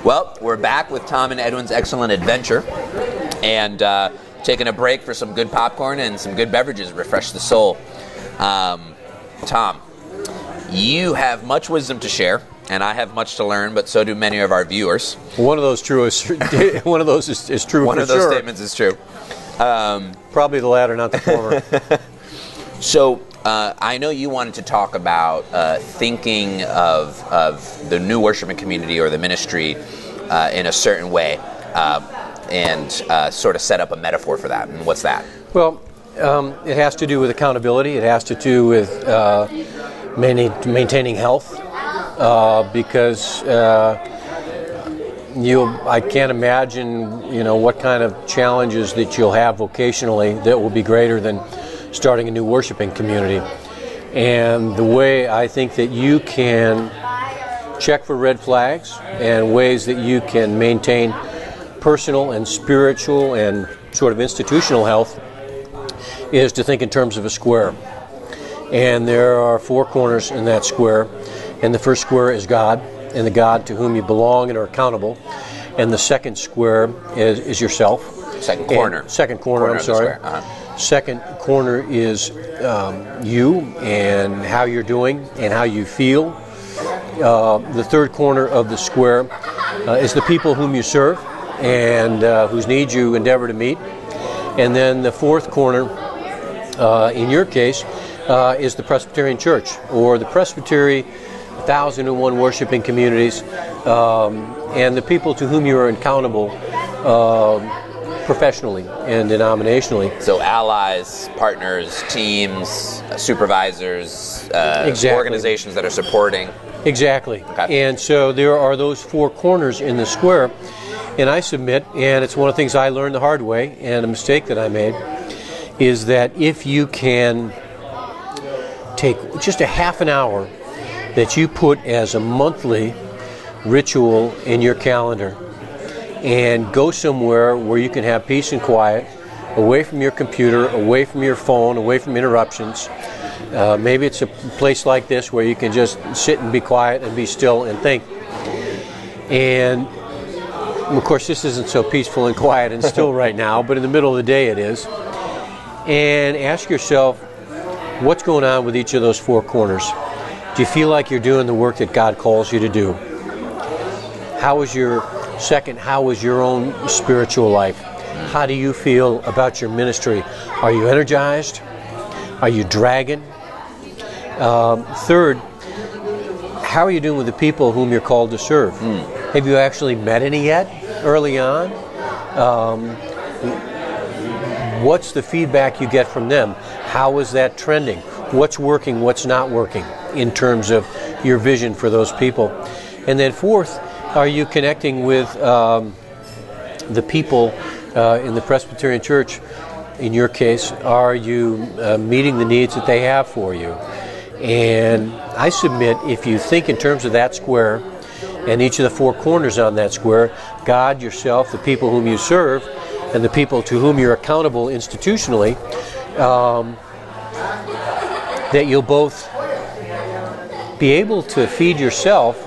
Well, we're back with Tom and Edwin's Excellent Adventure, and taking a break for some good popcorn and some good beverages, refresh the soul. Tom, you have much wisdom to share, and I have much to learn, but so do many of our viewers. One of those is true One of those sure. statements is true. Probably the latter, not the former. So I know you wanted to talk about thinking of the new worshiping community or the ministry in a certain way, and sort of set up a metaphor for that. And what's that? Well, it has to do with accountability. It has to do with maintaining health, because I can't imagine, what kind of challenges that you'll have vocationally that will be greater than starting a new worshiping community. And the way I think that you can check for red flags and ways that you can maintain personal and spiritual and sort of institutional health is to think in terms of a square. And there are 4 corners in that square. And the first square is God, and the God to whom you belong and are accountable. And the second square is yourself. Second corner, I'm sorry. Second corner is you and how you're doing and how you feel. The third corner of the square is the people whom you serve and whose needs you endeavor to meet. And then the fourth corner, in your case, is the Presbyterian Church, or the Presbytery, 1,001 worshiping communities, and the people to whom you are accountable professionally and denominationally. So allies, partners, teams, supervisors, exactly. Organizations that are supporting. Exactly. Okay. And so there are those 4 corners in the square, and I submit, and it's one of the things I learned the hard way, and a mistake that I made, is that if you can take just a half an hour that you put as a monthly ritual in your calendar and go somewhere where you can have peace and quiet, away from your computer, away from your phone, away from interruptions. Maybe it's a place like this where you can just sit and be quiet and be still and think. And of course this isn't so peaceful and quiet and still right now, but in the middle of the day it is. And ask yourself, what's going on with each of those 4 corners? Do you feel like you're doing the work that God calls you to do? How is your own spiritual life? How do you feel about your ministry? Are you energized? Are you dragging? Third, how are you doing with the people whom you're called to serve? Have you actually met any yet early on? What's the feedback you get from them? How is that trending? What's working, what's not working in terms of your vision for those people? And then fourth, are you connecting with the people in the Presbyterian Church? In your case, are you meeting the needs that they have for you? And I submit, if you think in terms of that square and each of the 4 corners on that square, God, yourself, the people whom you serve, and the people to whom you're accountable institutionally, that you'll both be able to feed yourself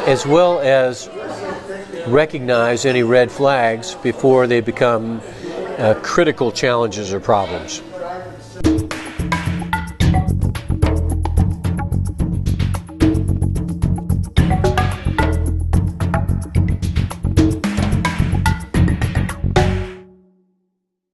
as well as recognize any red flags before they become critical challenges or problems.